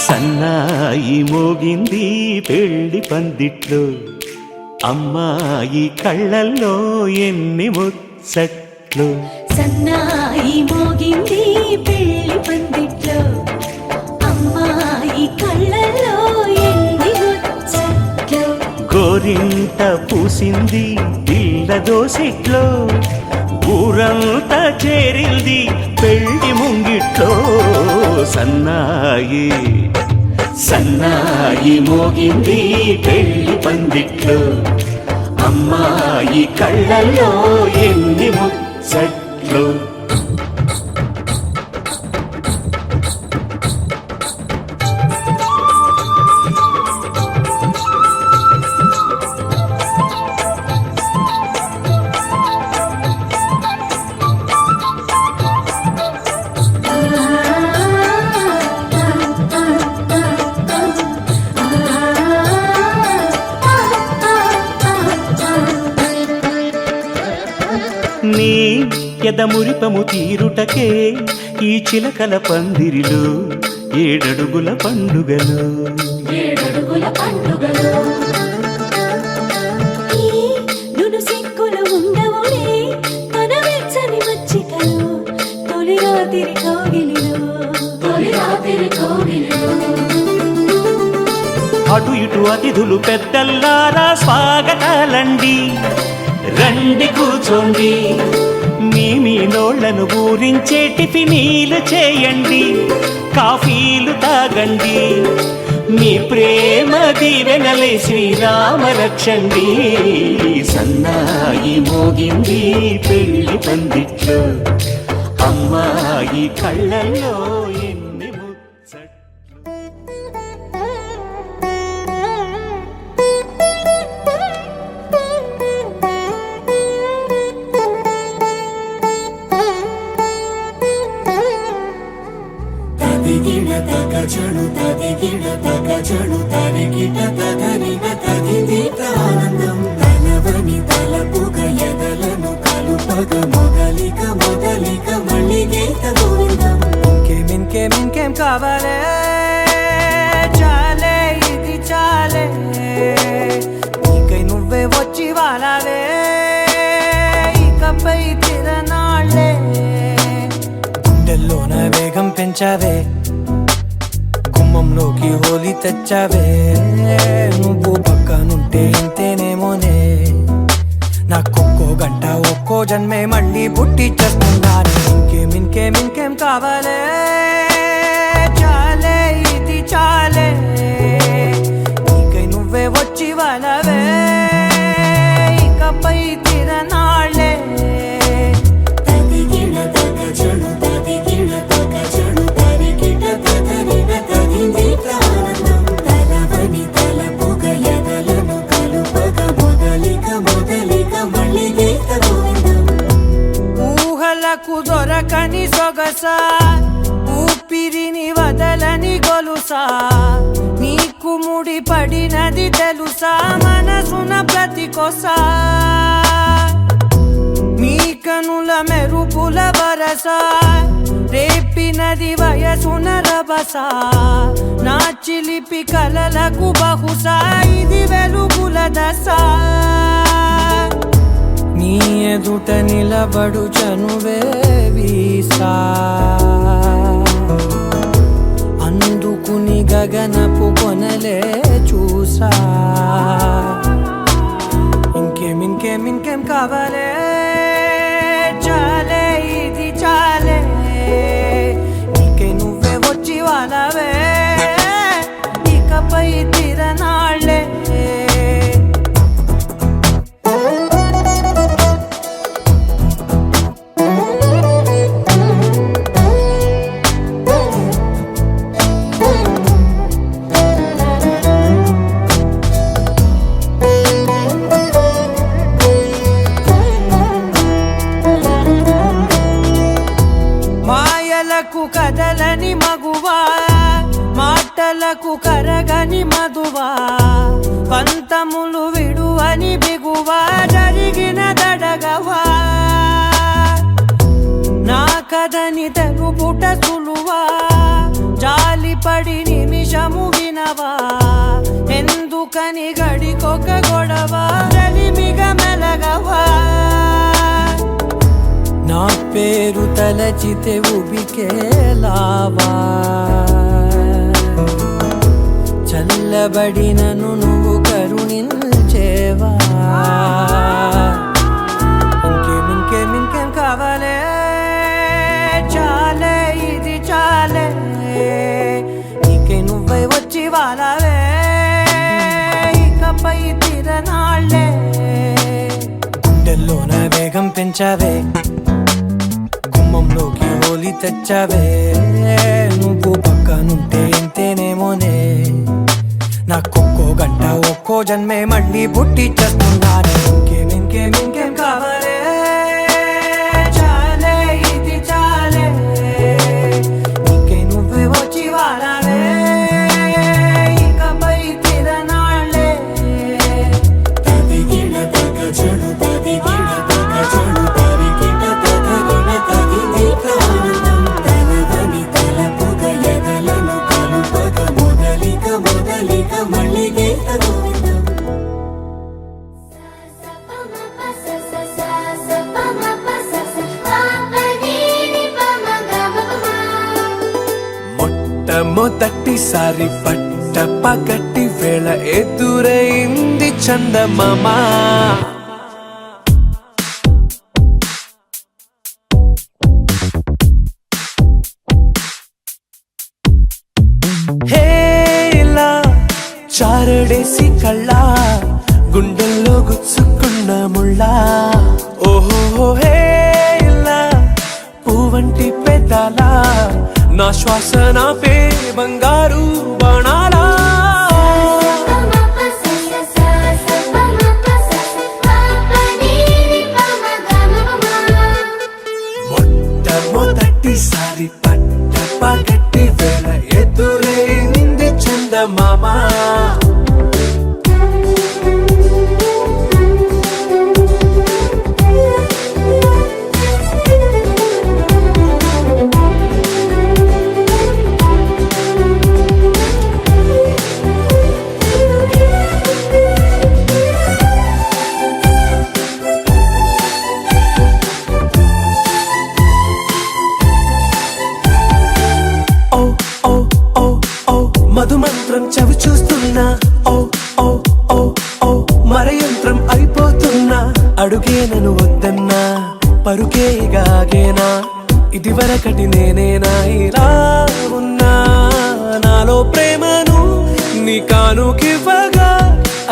సన్నాయి మోగింది పెళ్లి పందిట్లో, అమ్మాయి కళ్ళల్లో ఎన్ని ముచ్చట్లు. సన్నాయి మోగింది పెళ్లి పందిట్లో, అమ్మాయి కళ్ళల్లో ఎన్ని ముచ్చట్లు. గోరింట పూసింది పిల్ల దోసిట్లో, ఊరంతా చేరింది పెళ్లి ముంగిట్లో. సన్నాయి సన్నాయి మోగింది పెళ్లి పందిట్లో, అమ్మాయి కళ్ళల్లో ఎన్ని ముచ్చట్లు. నీ ఎదమురిపము తీరుటకే ఈ చిలకల పందిరిలో ఏడడుగుల పండుగలు. ఏడడుగుల పండుగలు నును సిక్కులు ఉండవులే తన వెచ్చని మచ్చికలు. తొలి రాత్రి కోగిలిలో, తొలి రాత్రి కోగిలిలో. అటు ఇటు అతిథులు పెద్దల్లారా స్వాగతాలండి, రండి కూర్చోండి. మీ నోళ్లను ఊరించే టిఫినీలు చేయండి, కాఫీలు తాగండి. మీ ప్రేమ దీవెనలే శ్రీరామ రక్షండి. సన్నాయి మోగింది పెళ్లి పందిట్లో, అమ్మాయి కళ్ళల్లో ఎన్ని ముచ్చట్లు. తగజను తదిగిడ తగజను తరిగిట తదరిన తదిదీత ఆనందం. తలవని తలపుగ ఎదలను కలుపగ మొదలిక మొదలిక మళ్ళీ గీత గోవిందం. ఇంకేం కావాలే, చాలే ఇది చాలే. నీకై నువ్వే వచ్చి వాలావే, ఇకపై తిరనాళ్ళే. గుండెల్లోన వేగం పెంచావే, గుమ్మంలోకి హోలీ తెచ్చావే. నువ్వు పక్కనుంటే ఇంతేనేమోనే, నాకొక్కో గంట ఒక్కో జన్మే మళ్ళీ పుట్టి చేస్తున్నాను. ఇంకేం కావాలే, చాలే ఇది చాలే. నీకై నువ్వే వచ్చి వాళ్ళవే, ఇకపై తిరనాళ్ళే. తదిగిడ తగజను తదిగిడ తగజను తరిగిట తదరిన తదిదీత ఆనందం. తలవని తలపుగ ఎదలను కలుపగ మొదలిక మొదలిక మళ్ళీ గీత గోవిందం. ఊహలకు దొరకని సొగసా, ఊపిరిని వదలని గొలుసా. నీకు ముడి పడినది తెలుసా, మనసున ప్రతి కొసా. నీ కనుల మెరుపుల వరస, రేపినది వయసున రభస. నా చిలిపి కలలకు బహుశా ఇది వెలుగుల దశ. నీ ఎదుట నిలబడు చనువే వీసా, అందుకుని గగనపు కొనలే చూసా. ఇంకేం కావాలే, చాలే ఇది చాలే. నీకై నువ్వే వచ్చి వాళ్ళవే, ఇకపై తిరనాళ్ళే. కదలని మగువా, మాటలకు కరగని మధువా. పంతములు విడువని బిగువా, జరిగిన దడగవా. నా కదని తెలుపుట సులువా, జాలిపడి నిమిష గడికొక గొడవ రలిమిగ మెలగవా నా పేరు తలచితే ఉబికేలావా చల్లబడినను నువ్వు కరుణించేవా ఇంకేం కావాలే చాలే ఇది చాలే నీకే నువ్వై వచ్చి వాళ్ళవే ఇకపై తిరనాళ్ళే గుండెల్లోన వేగం పెంచావే గుమ్మంలోకి హోలీ తెచ్చావే నువ్వు పక్కనుంటే ఇంతేనేమోనే నాకొక్కో గంట ఒక్కో జన్మే మళ్ళీ పుట్టి చేస్తున్నానే ఇంకేం కావాలే చాలే ఇది చాలే నీకే నువ్వే వచ్చి వాళ్ళవే ఇకపై తిరనాళ్ళే తదిగిన తగ చెడు తదిగిన తగ చెడు తరిగిన తగగిన తగిందిట ఆనందం తలవని తలపుగ ఎదలను కలుపగ మొదలిక మళ్ళీ గోవిందం మొట్టమొదటిసారి పట్ట పగటి వేళ ఎదురైంది చందమామ హేలా చారడేసి కళ్ళ గుండెల్లో గుచ్చుకున్న ముళ్ళ ఓహో హేలా పువ్వంటి పెదాల నా శ్వాస నాపే బంగారు బాణాలా మొట్టమొదటిసారి పట్ట పగటి వేళ ఎదురైంది చందమామ మధుమంత్రం చవి చూస్తున్నా ఓ ఓ ఓ ఓ మరయంత్రం అయిపోతున్నా అడుగే నన్ను వద్దన్నా పరుకే గాగేనా ఇది వరకటి నేనేనా ఇలా ఉన్నా నాలో ప్రేమను నీ కానుకివ్వగా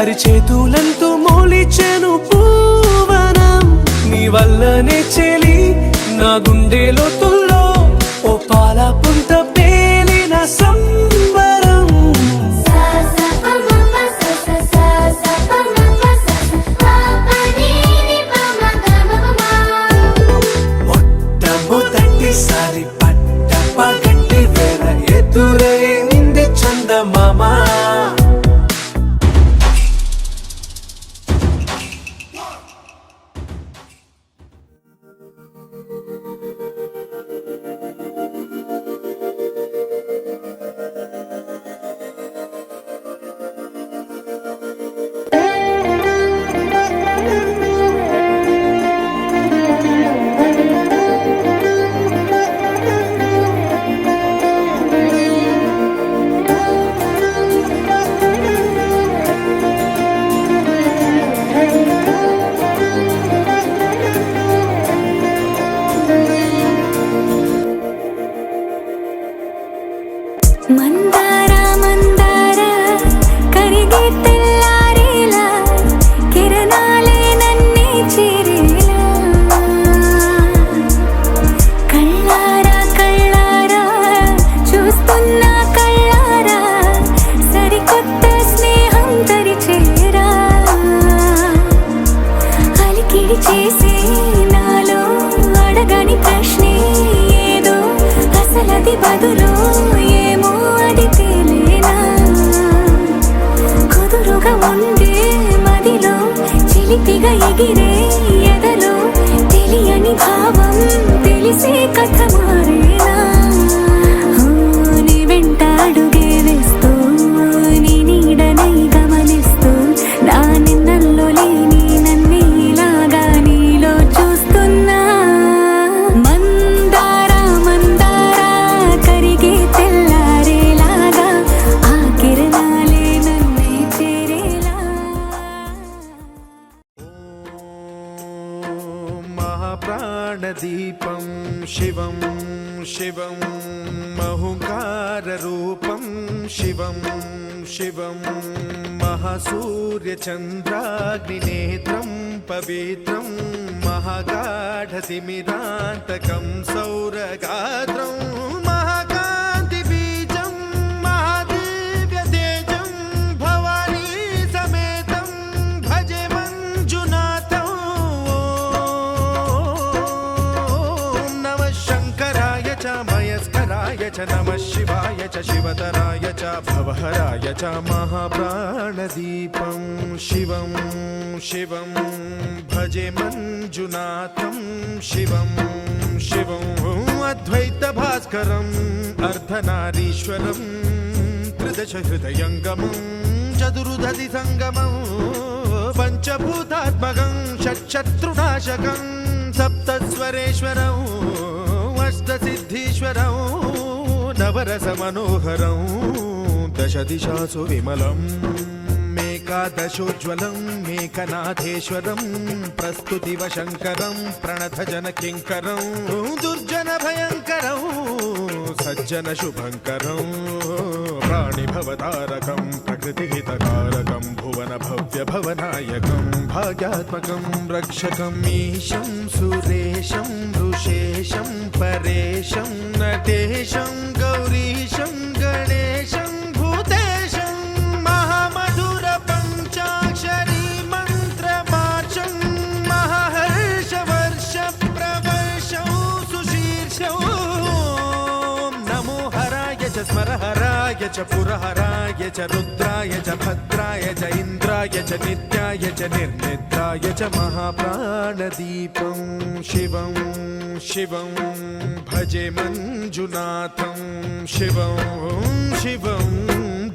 అరిచేతులంతో మోలిచెను పూవనం నీ వల్లనే చెలి నా గుండె లోతుల్లో ఓ పాల పుంత పేలిన సంబరం మొట్టమొదటిసారి పట్ట పగటి వేళ ఎదురైంది చందమామ మందార మందార కరిగే తెల్లారేలా కిరణాలే నన్నే చేరేలా కళ్ళారా కళ్ళారా చూస్తున్నా కళ్ళారా సరికొత్త స్నేహం తరిచేరా అలికిడి చేసే నాలో అడగని ప్రశ్నే ఏదో అసలది బదులు ఏమో అడితే రూపం శివం శివం మహాసూర్యచంద్రాగ్నినేత్రం పవిత్రం మహాగాఢతిమిరాంతకం సౌరగాత్రం మహాకాంతి బీజం మహాదివ్య తేజం భవానీ సమేతం భజే మంజునాథం ఓం నమః శంకరాయ చ మయస్కరాయ చ నమః శివాయ చ శివతరాయ చ భవహరాయ చ మహాప్రాణదీపం శివం శివం భజే మంజునాథం శివం శివం అద్వైత భాస్కరం అర్ధనారీశ్వరం త్రిదశ హృదయంగమం చతురుదధి సంగమం పంచభూతాత్మకం షట్శత్రునాశకం సప్తస్వరేశ్వరం అష్టసిద్ధీశ్వరం నవరస మనోహరం దశ దిశాసు విమలం మేకాదశోజ్వలం మేఘనాథేశ్వరం ప్రస్తుతివ శంకరం ప్రణత జన కింకరం దుర్జన భయంకరం సజ్జన శుభంకరం ప్రాణి భవతారకం ప్రకృతి హితకారకం భువన భవ్య భవనాయకం భాగ్యాత్మకం రక్షకం ఈశం సురేశం ఋషేశం పరేశం నటేశం గౌరీశం గణేశం భూతేశం మహామధుర పంచాక్షరీ మంత్రమార్చం మహాహర్ష వర్ష ప్రవర్షం సుశీర్షం నమో హరాయ చ స్మరహరాయ చ పురహరాయ చ రుద్రాయ చ భద్రాయ చ ఇంద్రాయ చ నిత్యాయ చ నిర్నిద్రాయ చ మహాప్రాణదీపం శివం శివం భజే మంజునాథం శివం శివం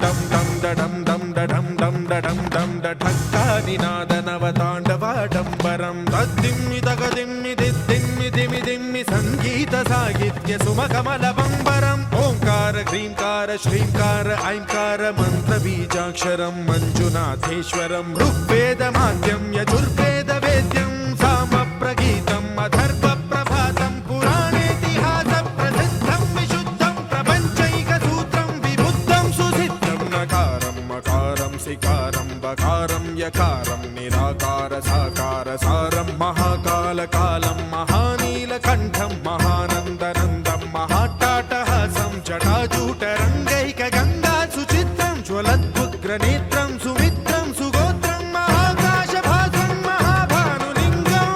డం డం దడం డం దడం డం దడం డం దఢక్కానినాద నవతాండవాడంబరం తద్దిమ్మి తగదిమ్మి దిద్దిమ్మి దిమి దిమ్మి సంగీత సాహిత్య సుమకమలవంబరం ఓంకార హ్రీంకార శ్రీంకార ఐంకార మంత్ర బీజాక్షరం మంజునాథేశ్వరం ఋగ్వేద మాద్యం యజుర్వేద వేద్యం సామ ప్రగీతం అథర్వ ప్రభాతం పురాణేతిహాస ప్రసిద్ధం విశుద్ధం ప్రపంచైక సూత్రం విబుద్ధం సుసిద్ధం నకారం మకారం సికారం బకారం యకారం నిరాకార సాకార సారం మహాకాల కాలం మహానీలకంఠం మహానందనందం మహాటాటహాసం జటాజూటరంగైక గంగా సుచిత్రం జ్వలద్భుగ్రనేత్రం సుమిత్రం సుగోత్రం మహాకాశభాసం మహాభానులింగం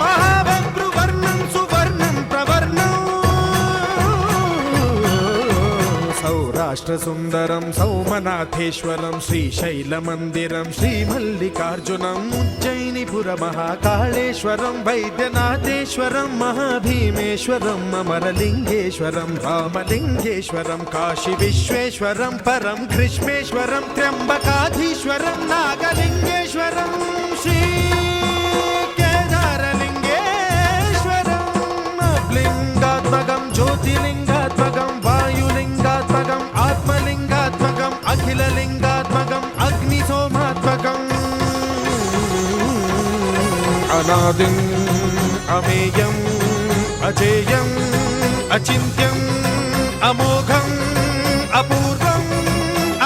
మహాభద్రువర్ణం సువర్ణం ప్రవర్ణం సౌరాష్ట్ర సుందరం సౌమనాథేశ్వరం శ్రీశైలమందిరం శ్రీమల్లికార్జునం ఉజ్జయినిపుర మహాకాళేశ్వరం వైద్యనాథేశ్వరం మహాభీమేశ్వరం అమరలింగేశ్వరం రామలింగేశ్వరం కాశీ విశ్వేశ్వరం పరం కృష్ణేశ్వరం త్ర్యంబకాధీశ్వరం నాగలింగేశ్వరం శ్రీ కేదారలింగేశ్వరం లింగాత్మకం జ్యోతిలింగాత్మకం వాయులింగాత్మకం ఆత్మలింగాత్మకం అఖిలలింగాత్మకం అగ్నిసోమాత్మకం అనాదిం అమేయం అజేయం అచింత్యం అమోఘం అపూర్వం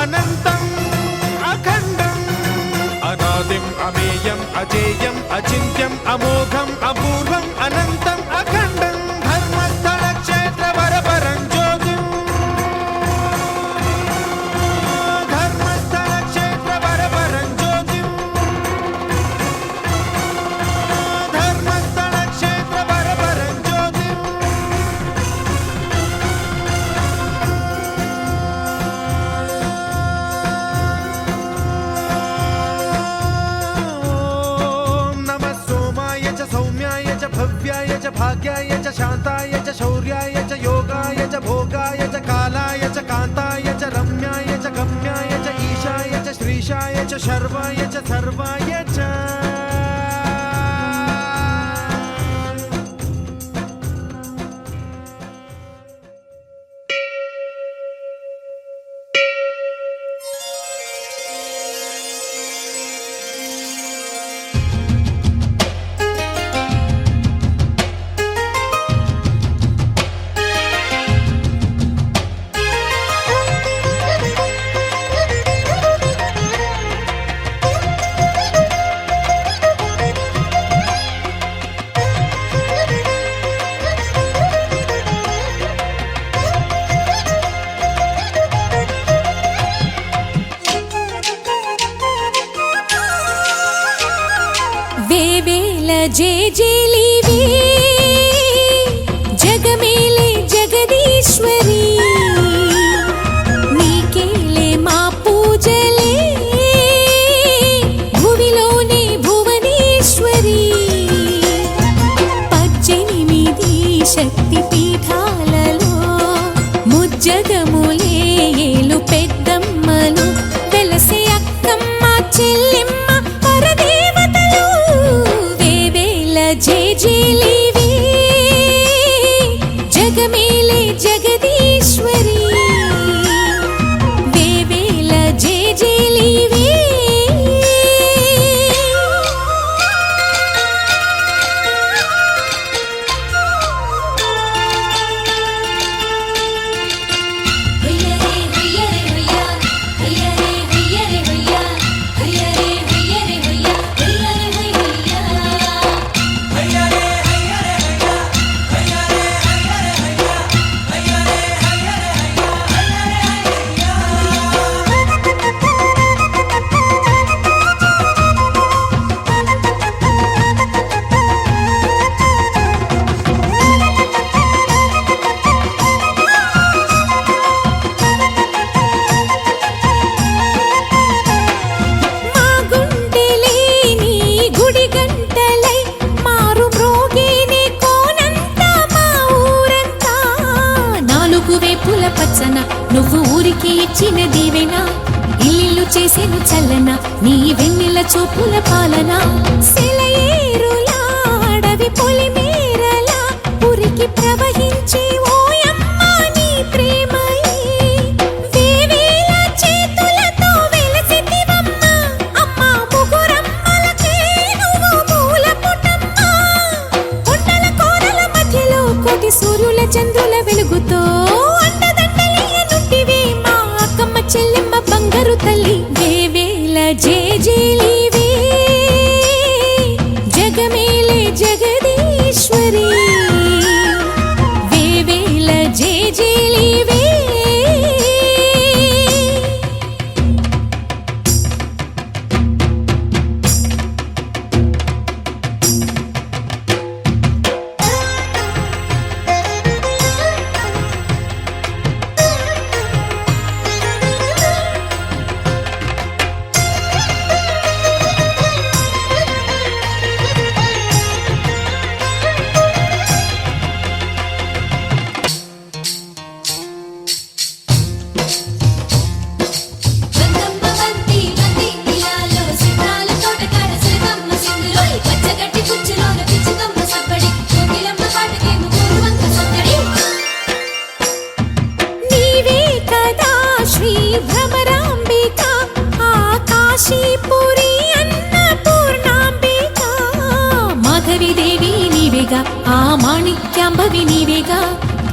అనంతం అఖండం అనాదిం అమేయం అజేయం అచింత్యం అమోఘం అపూర్వం అనంతం అఖండం ధర్మస్థల క్షేత్ర వరపరం జ్యోతిం ధర్మస్థల క్షేత్ర వరపరం జ్యోతిం ధర్మస్థల క్షేత్ర వరపరం జ్యోతిం ఓం నమః సోమాయ చ సౌమ్యాయ చ భవ్యాయ చ భాగ్యాయ చ శాంతాయ చ శౌర్యాయ చ యోగాయ చ భోగాయ చ కాలాయ చ కాంతాయ చ రమ్యాయ చ గమ్యాయ చ ఈశాయ చ శ్రీశాయ చ శర్వాయ చ సర్వాయ చ జేజేలివే జగమేలే జగదీశ్వరి నీకేలే మా పూజలే భువిలోనే భువనేశ్వరి 18 శక్తి పీఠాలలో ముజ్జగములే ఏలు పెద్దమ్మలు వెలసే అక్కమ్మ చెల్లెమ్మ పరదేవతలు వేవేల జేజేలివే జగమేలే జగదీశ్వరి వేవేల జేజేలివే మా గుండెలేని గుడి గంటలై మారు మ్రోగేనే కోనంతా మా ఊరంతా నాలుగు వేపుల పచ్చన నువ్వు ఊరికి ఇచ్చిన దీవెన ఇల్లు చేసేను చల్లన నీ వెన్నెల చూపుల పాలన సెలయేరులా అడవి పొలిమేరలా ఉరికి ప్రవహించే ఓయమ్మ నీ ప్రేమయే వేవేల చేతులతో వెలసితివమ్మ అమ్మ ముగురమ్మలకే నువ్వు మూలపుటమ్మ కొండల కోరల మధ్యలో కోటి సూర్యుల చంద్రుల వెలుగుతో అండదండలియనుంటివే మా అక్కమ్మ చెల్లెమ్మ బంగారు తల్లి వేవేల జేజేలివే జగమేలే జగదీశ్వరి వేవేల జేజేలివే బందమ్మ బంతి బంతి ఇలాలో సితాల తోటకాడ సిరకమ్మ సింగులోని పచ్చగడ్డి కుచ్చులోన పిచ్చుకమ్మ సబ్బడి కోకిలమ్మ పాటకేమో పూర్వంక సత్తడి నీవే కదా శ్రీ భ్రమరాంబిక ఆకాశీపురి అన్నపూర్ణాంబిక మాధవిదేవి నీవేగా ఆ మాణిక్యాంబవి నీవేగా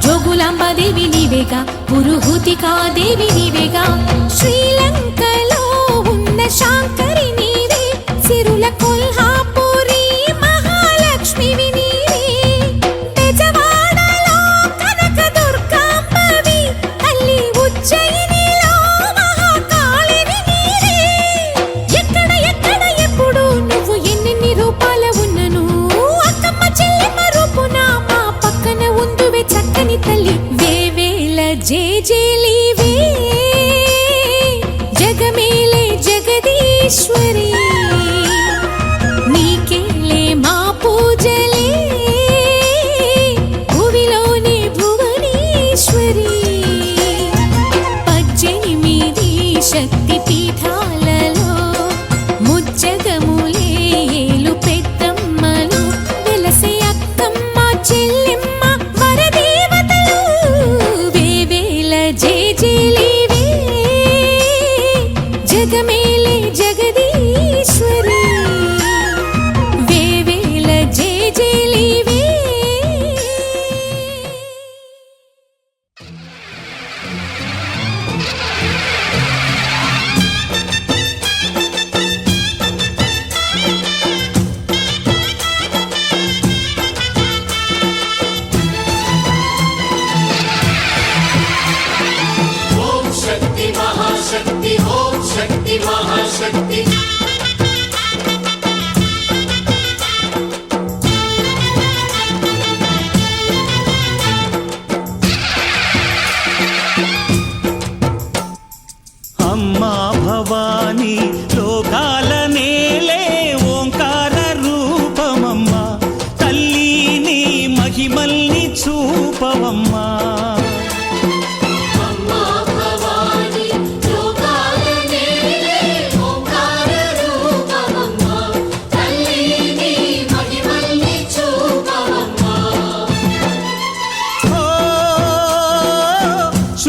జోగులాంబాదేవి నీవేగా పురుహూతికాదేవి నీవేగా శ్రీలంకలో ఉన్న శాంకరి నీవే సిరుల కొల్హాపురి మహాలక్ష్మివి నీవే బెజవాడలో కనక దుర్గాంబవి తల్లి ఉజ్జయినిలో మహాకాళివి నీవే ఎక్కడ ఎక్కడ ఎప్పుడు నువ్వు ఎన్నెన్ని రూపాల ఉన్నను అక్కమ్మ చెల్లెమ్మ రూపున మా పక్కన ఉందువే చక్కని తల్లి వేవేల జేజేలివే జగమేలే జగదీశ్వరి నీకేలే మా పూజలే భువిలోనే భువనేశ్వరి 18 శక్తి పీఠాలలో ముజ్జగములే ఏలు పెద్దమ్మలు వెలసే అక్కమ్మ చెల్లెమ్మ వరదేవతలు వేవేల జేజేలివే జగమేలే జగదీశ్వరి వేవేల జేజేలివే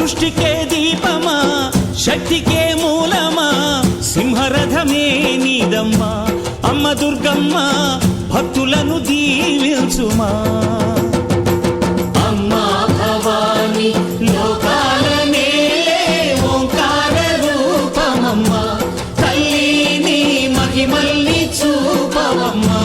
సృష్టికే దీపమా శక్తికే మూలమా సింహరథమే నీదమ్మా అమ్మ దుర్గమ్మ భక్తులను దీవించుమా అమ్మా భవాని లోకాల నేలే ఓంకార రూపమమ్మా తల్లిని మహిమల్ని చూపవమ్మా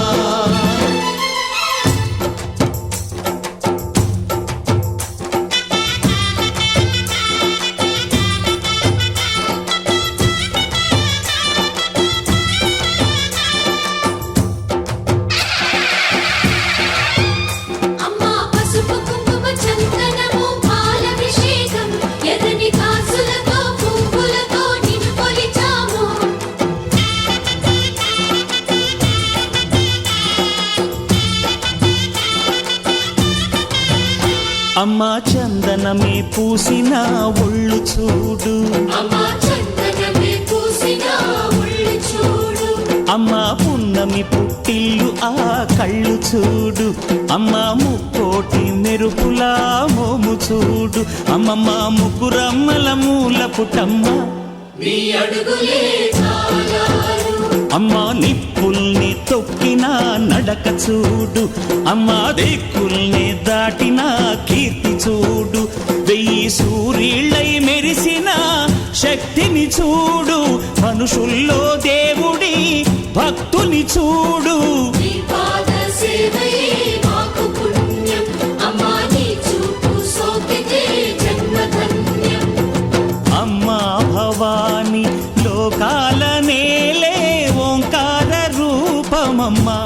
అమ్మా పసుపు కుంకుమ చందనము పాలభిషేకం ఎర్రని కాసులతో పువ్వులతో నిన్ను కొలిచాము అమ్మా చందనమే పూసిన ఒళ్ళు చూడు అమ్మా చందనమే పూసిన ఒళ్ళు చూడు అమ్మా పున్నమి పుట్టిల్లు ఆ కళ్ళు చూడు అమ్మా ముక్కోటి మెరుపులా మోము చూడు అమ్మమ్మ ముగ్గురమ్మల మూల పుటమ్మ నీ అడుగులే చాలారు అమ్మా నిప్పుల్ని తొక్కిన నడక చూడు అమ్మా దిక్కుల్ని దాటిన కీర్తి చూడు వెయ్యి సూర్యుళ్ళై మెరిసిన శక్తిని చూడు మనుషుల్లో దేవుడి భక్తుని చూడు నీ పాద సేవయే మాకు పుణ్యం అమ్మా నీ చూపు సోకితే జన్మధన్యం అమ్మా భవాని లోకాల నేలే ఓంకార రూపమమ్మా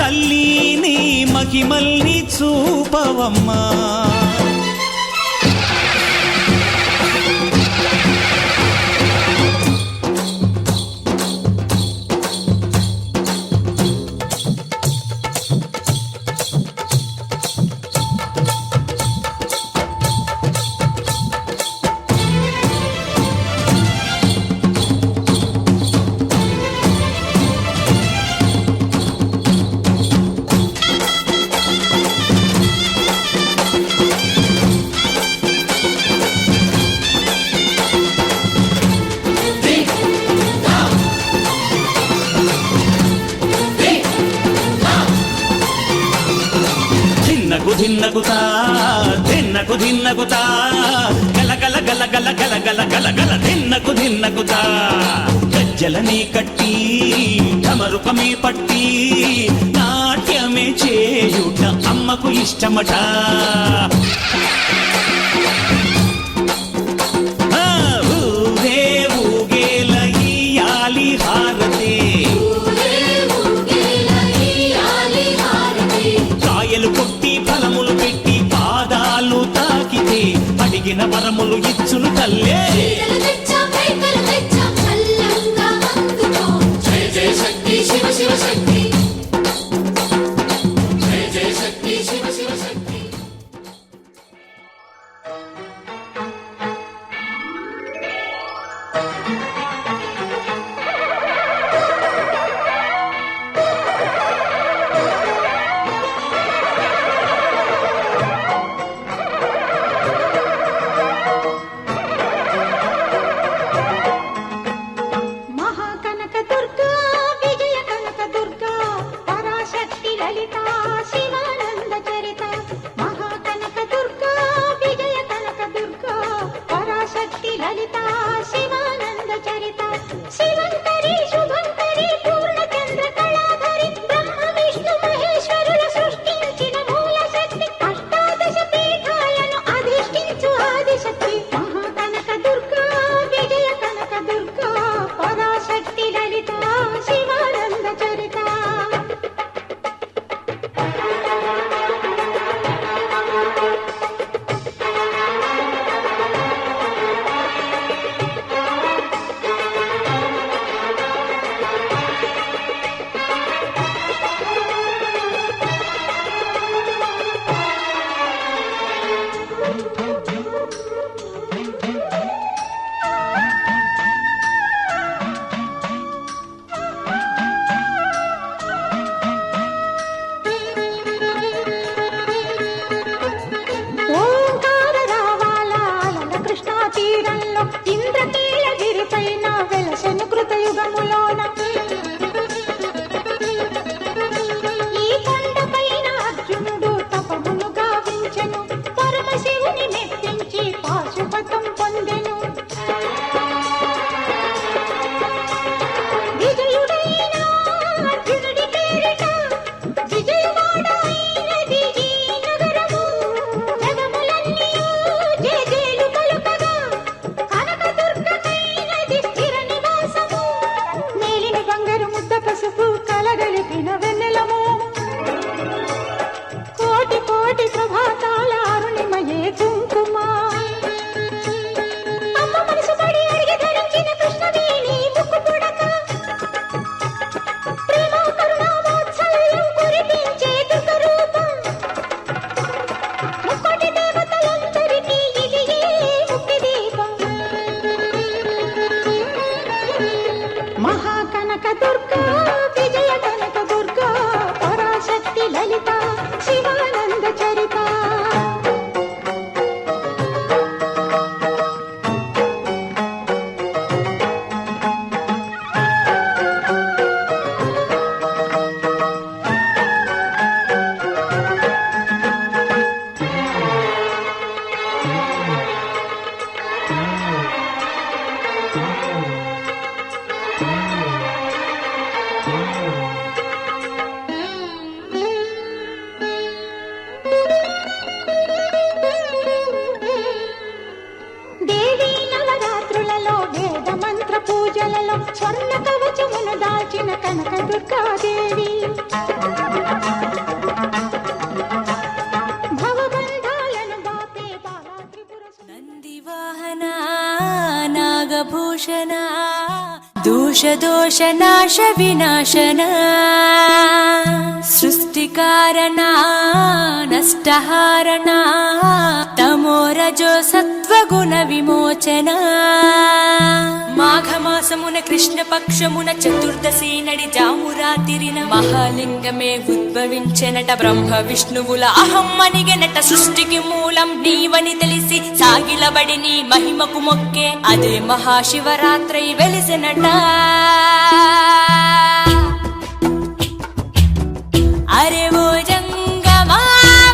తల్లిని మహిమల్ని చూపవమ్మా ధిన్నగుతా ధిన్నగుతా గల గల గల గల గల గల గల గల ధిన్నగుతా గజ్జలనే కట్టి ఢమరుకమే పట్టి నాట్యమే చేయుట అమ్మకు ఇష్టమట ఊరే ఊగేల ఇయ్యాలి హారతే కాయలు కొట్టి ఫలములు పెట్టి పాదాలు తాకితే అడిగిన వరములు ఇచ్చును తల్లే జయ జయ శక్తి శివ శివ శక్తి జయ జయ శక్తి శివ శివ శక్తి మహాకనక దుర్గా విజయ కనక దుర్గా పరాశక్తి లలిత శివానంద చరిత మహాకనక దుర్గా విజయ కనక దుర్గా పరాశక్తి లలిత శివానంద చరిత శివంకరి శుభంకరి పూర్ణచంద్ర కళాధరి బ్రహ్మ విష్ణు మహేశ్వరుల సృష్టించిన మూల శక్తి అష్టాదశ పీఠాలను అధిష్ఠించు ఆదిశక్తి మహాకనక దుర్గా విజయ కనక దుర్గా పరాశక్తి లలిత శివానంద చరిత పాశుపతం పొందెను విజయుడైన అర్జునుడి పేరిట విజయవాడ అయినది ఈ నగరము జగములన్నీయు జేజేలు పలుకగా కనకదుర్గమైనది స్థిర నివాసము మేలిన బంగారు ముద్ద పసుపు కలగలిపిన వెన్నెలము కోటి కోటి ప్రభాతాల అరుణిమయే కుంకుమ అమ్మ మనసు పడి అడిగి ధరించిన కృష్ణవేణి ముక్కు పుడక ప్రేమ కరుణావాత్సల్యం కురిపించే దుర్గ రూపం ముక్కోటి దేవతలందరికీ ఇది ముక్తి దీపం మహాకనక దుర్గా విజయ కనక దుర్గా పరాశక్తి లలిత శివానంద చరిత దేవీ నవరాత్రులలో వేద మంత్ర పూజలలో స్వర్ణ కవచమును దాల్చిన కనక దుర్గాదేవి భవబంధాలను బాపే బాలా త్రిపుర నందివాహన నాగభూషణ దోష నాశ వినాశన సృష్టికారణ నష్టహారణ తమోరజో సత్వగుణ విమోచన మాఘమాసమున కృష్ణపక్షమున చతుర్దశి నడి జామురాతిరిన మహాలింగమే ఉద్భవించెనట బ్రహ్మ విష్ణువుల అహం అనిగెనట సృష్టికి మూలం నీవని తెలిసి సాగిలబడి నీ మహిమకు మొక్కే అదే మహాశివరాత్రి వెలిసెనట అరే ఓ జంగమా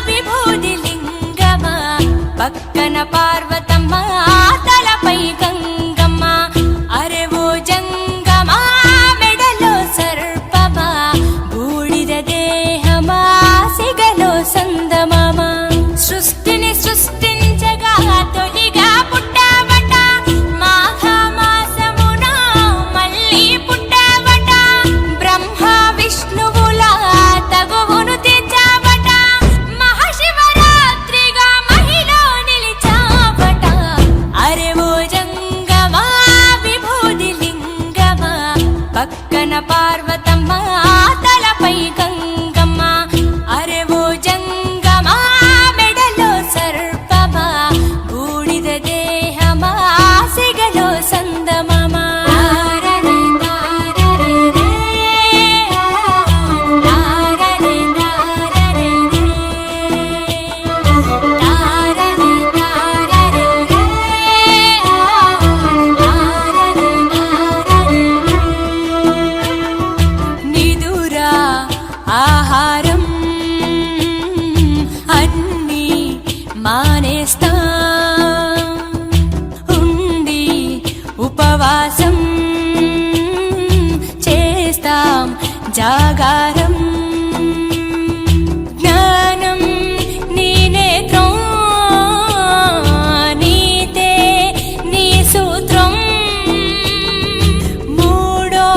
విభూది లింగమా పక్కన పార్వతమ్మ తలపై గంగమ్మ అరే ఓ జంగమా మెడలో సర్పమా బూడిద దేహమా సిగలో సందమామ సృష్టిని సృష్టించగా తొలిగా పుట్టావట మాఘమాసమున మళ్ళీ పుట్టావట బ్రహ్మ విష్ణువుల తగువును తీర్చావట మహాశివరాత్రిగా మహిలో నిలిచావట అరే ఓ జంగమా విభూది లింగమా పక్కన పార్వతమ్మ తలపై గంగమ్మ అరే ఓ జంగమా మెడలో సర్పమా బూడిద దేహమా సిగలో సందమామ నిదురా ఆహారం అన్నీ మానేస్తా ఉండి ఉపవాసం చేస్తాం జాగారం జ్ఞానం నీ నేత్రం నీతే నీ సూత్రం మూడో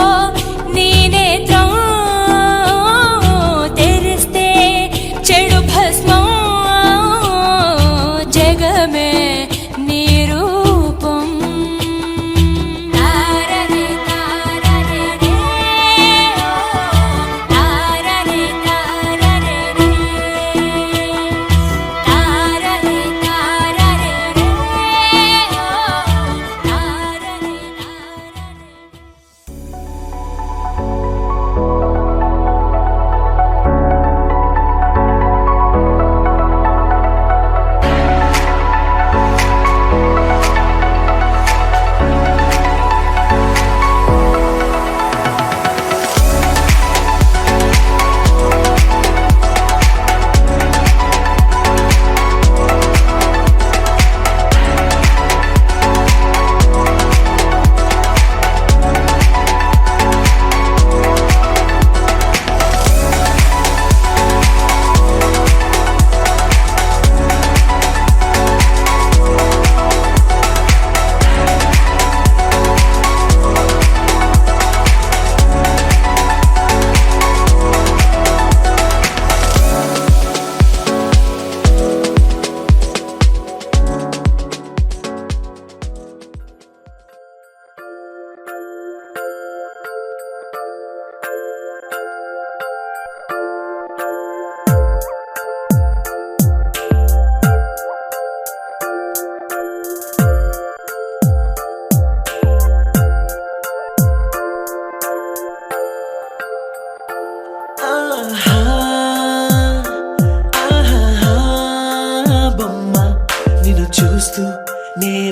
నీ నేత్రం తెరిస్తే చెడు భస్మం జగమే నీ రూపం తారరే తారరే రే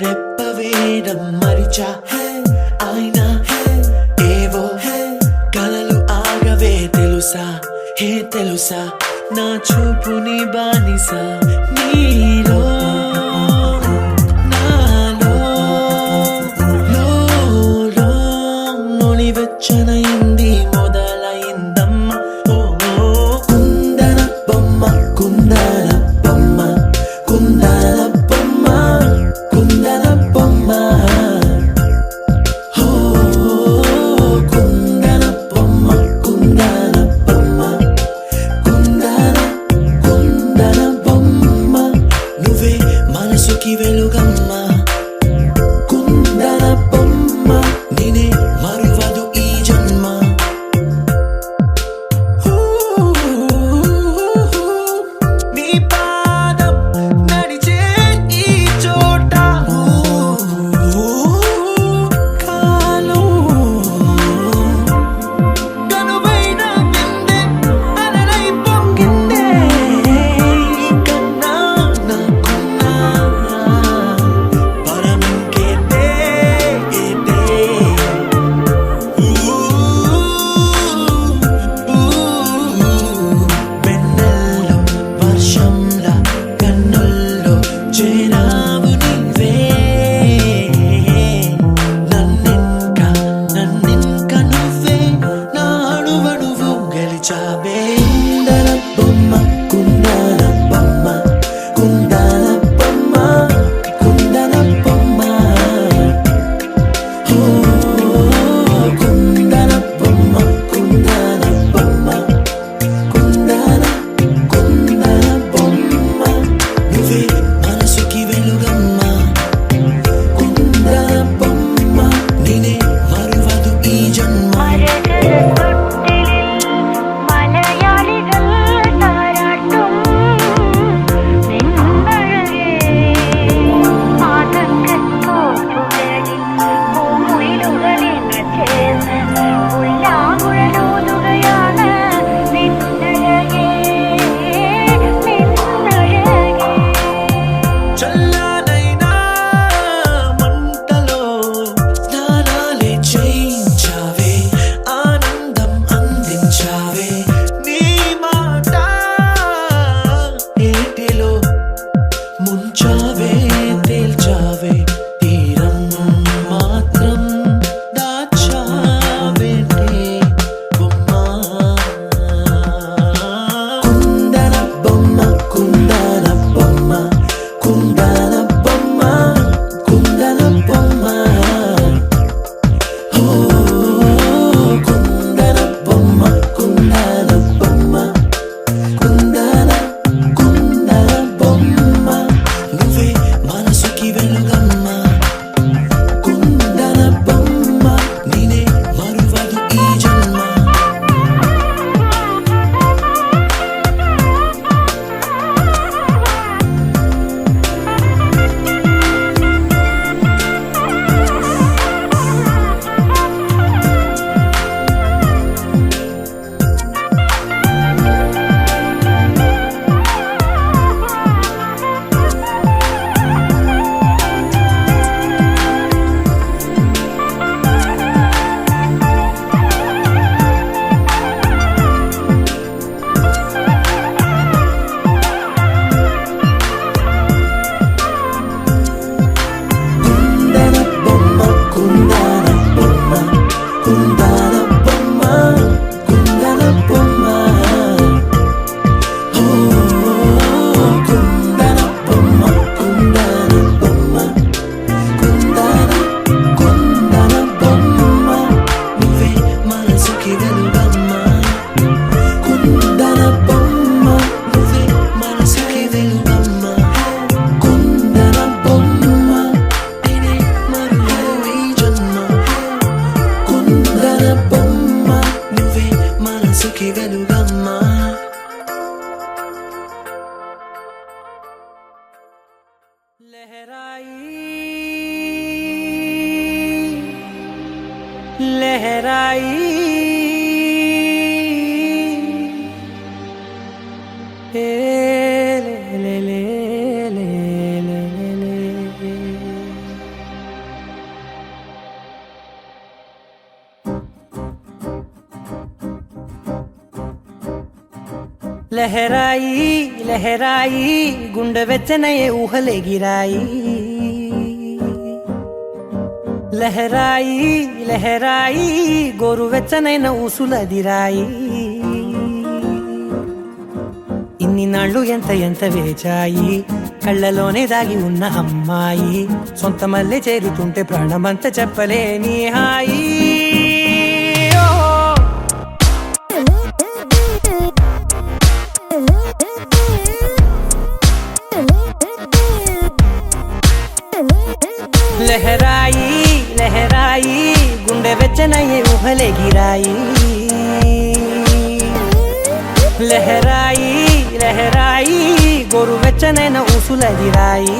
రెప్పవేయడం మరిచా అయినా ఏవో కలలు ఆగవే తెలుసా తెలుసా నా చూపుని బానిసా నీలో నాలో లో వెచ్చనైంది మొదలైందమ్మ ఓ కుందన బొమ్మ కుందన బొమ్మ కుందన బొమ్మ కుందన బొమ్మ ఓ కుందన బొమ్మ కుందన బొమ్మ కుందన బొమ్మ నువ్వే మనసుకి వెలుగమ్మ కుందన బొమ్మ నేనే మరువదు ఈ జన్మ నీ పాదం నడిచే ఈ చోట కాలం కనువైన విందే అలలై పొంగిందే కన్నా నాకున్నా పరమింకేతే వెన్నెల్లో వర్షంలా కన్నుల్లో చేరావు నీవే నన్నింక నువ్వే నా అణువణువు గెలిచావే కుందన బొమ్మ కుందన బొమ్మ కుందన బొమ్మ కుందన బొమ్మ ఓ కుందన బొమ్మ కుందన బొమ్మ కుందన బొమ్మ నువ్వే మనసుకి వెలుగమ్మ కుందన బొమ్మ నేనే మరువదు ఈ జన్మ മലയാളികൾ താരാട്ടും നിന്നഴകേ ആതങ്കത്തോട്ടുകളിൽ പൂമുയിലുകളിൽ ചേർന്ന് ഉല്ലാകുഴലൂതുകയാണ് നിന്നഴകേ നിന്നഴകേ చల్లనైనా మంటలో స్నానాలే చేయించావే ఆనందం అందించావే నీ మాట ఏటిలో ముంచావే తేల్చావే తీరం మాత్రం దాచావేంటే బొమ్మ కుందన బొమ్మ కుందన బొమ్మ కుందన బొమ్మ కుందన బొమ్మ ఓ కుందన బొమ్మ కుందన బొమ్మ కుందన బొమ్మ నువ్వే మనసుకి వెలుగమ్మ కుందన బొమ్మ నేనే మరువదు ఈ జన్మ కుందన బొమ్మ కుందన బొమ్మ కుందన బొమ్మ కుందన బొమ్మ ఓ కుందన బొమ్మ కుందన బొమ్మ కుందన బొమ్మ నువ్వే మనసుకి వెలుగమ్మ కుందన బొమ్మ నువ్వే మనసుకి వెలుగమ్మ కుందన బొమ్మ నేనే మరువదు ఈ జన్మ కుందన బొమ్మ నువ్వే మనసుకి వెలుగమ్మ लहराई ले ले ले ले ले ले ले లహరాయి లహరాయి గుండె వెచ్చనయే ఊహలెగిరాయి లహరాయి లహరాయి గోరు వెచ్చనైన ఊసులదిరాయి ఇన్ని నాళ్ళు ఎంత ఎంత వేచాయి కళ్ళలోనే దాగి ఉన్న అమ్మాయి సొంత మల్లె చేరుతుంటే ప్రాణమంత చెప్పలేని హాయి లహరాయి లహరాయి గుండె వెచ్చనయ్యే ఊహలెగిరాయి లహరాయి లహరాయి గోరు వెచ్చనైన ఊసులదిరాయి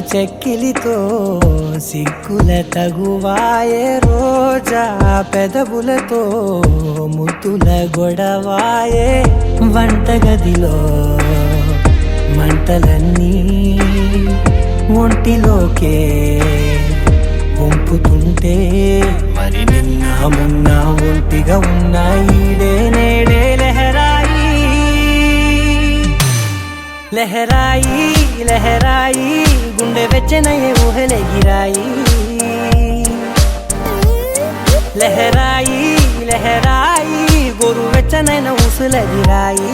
చెక్కిలితో సిగ్గుల తగువాయే రోజా పెదవులతో ముద్దుల గొడవాయే వంటగదిలో మంటలన్నీ ఒంటిలోకే వంపుతుంటే మరి నిన్న మొన్న ఒంటిగా ఉన్నాయి నేడే లహరాయి లహరాయి లహరాయి గుండె వెచ్చనయ్యే ఊహలెగిరాయి లహరాయి లహరాయి గోరు వెచ్చనైన ఊసులదిరాయి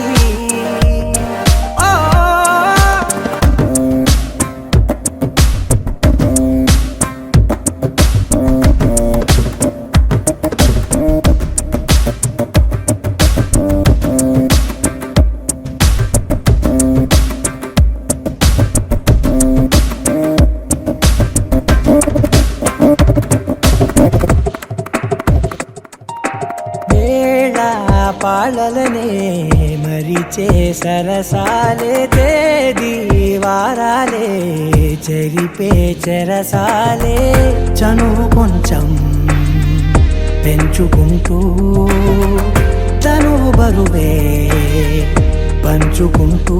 పాలలనే మరిచే సరసాలే తేదీ వారాలే చెరిపే చెరసాలే చనువు కొంచెం పెంచుకుంటూ తనువు బరువే పంచుకుంటూ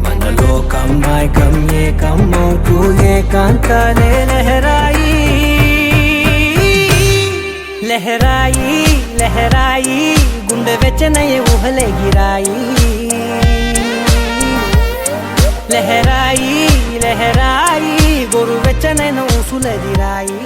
మనలో కమ్మాయికం ఏకమవుతూ ఏకాంతాలే లహరాయి లహరాయి లహరాయి గుండె వెచ్చనయ్యే ఊహలెగిరాయి లహరాయి లహరాయి గోరు వెచ్చనైన ఊసులదిరాయి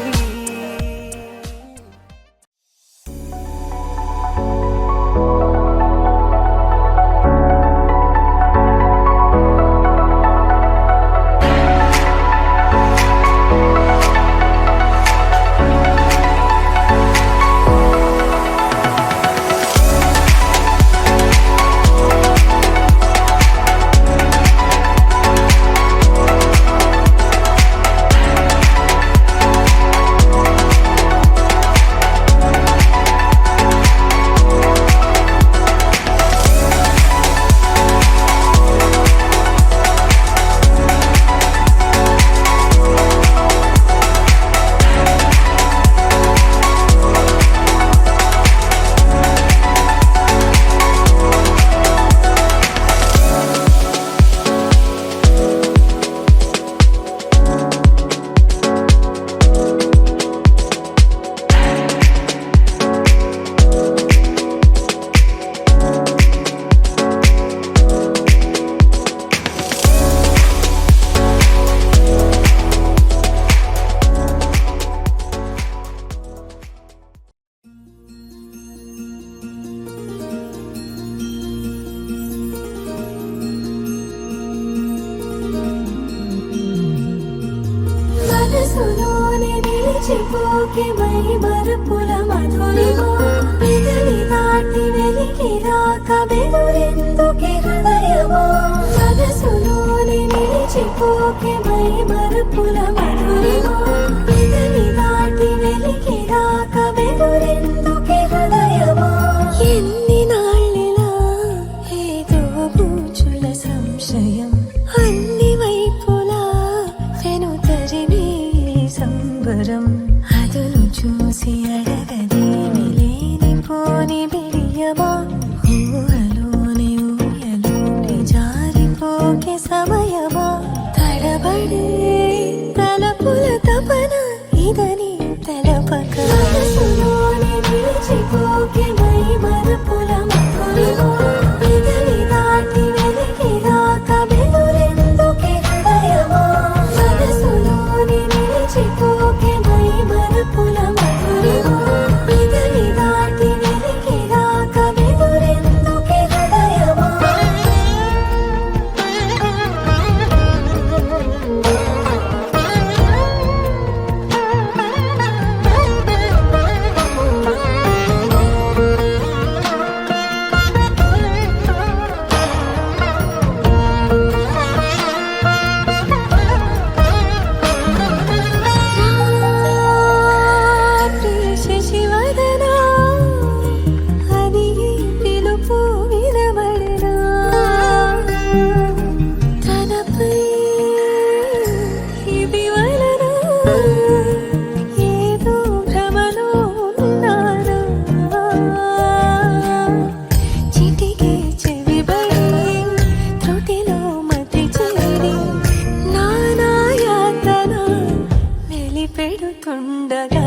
మనసులోనే నిలిచిపోకే మై మరుపుల మధురిమో పెదవి దాటి వెలికి రాక బెదురెందుకే హృదయమో మనసులోనే నిలిచిపోకే మై మరుపుల మధురిమో పెదవి దాటి వెలికి రాక బెదురెందుకే హృదయమో ఎన్ని నాళ్ళిలా ఏదో తరిమే సంబరం అదులు చూసి అడగదేమి లేనిపోని బిడియమా ఊహలోని ఊయలోని జారిపోకే సమయమా తడబడే తలపుల తపన ఇదని తలపక మనసులోని నిలిచిపోకే మై మరపుల మక్కులో ఇదని దాటి వెలికి రాక బెదురెందుకే హృదయమా మనసులోని నిలిచిపోకే మై మరపుల మక్కులో ఇదని దాటి వెలికి రాక బెదురెందుకే హృదయమా శశివదనా అది పిలుపు వినబడనా తనపై ఇది వలన ఏదో భ్రమలో ఉన్నానా చిటికే చెవిబడి త్రుటిలో మతి చేరి నానాయాతన వెలిపెడుతుండగా